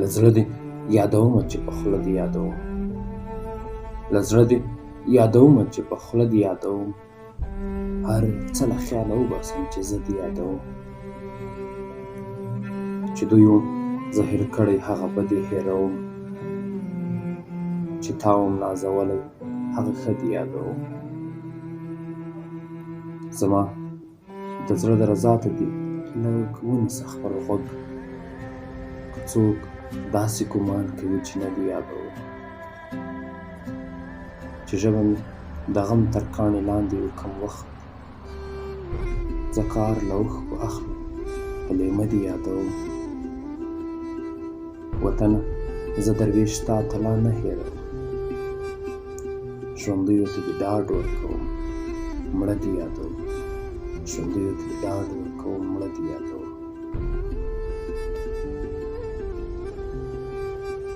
له زړه دې یادومه چې په خوله دې یادوم، له زړه دې یادومه چې په خوله دې یادوم، هر څه له خیاله وباسم چې زه دې یادوم، چې دوی وم زهیر کړی هغه به دې هېروم، چې تا وم نازولی هغه ښه دې یادوم. زما د زړه درزا ته دې لږ ونیسه خپل غوږ، که څوک داسې ګمان کوي چې نه دې یادوم، چې ژبه مې د غم تر کاڼي لاندې کم وخت زه کار له اوښکو اخلم په لیمه دې یادوم. وطنه زه درویش ستا تلا نه هېروم، ژوندیو ته دې ډاډ ورکوم مړه دې یادوم، ژوندیو ته دې ډاډ ورکوم مړه دې یادوم.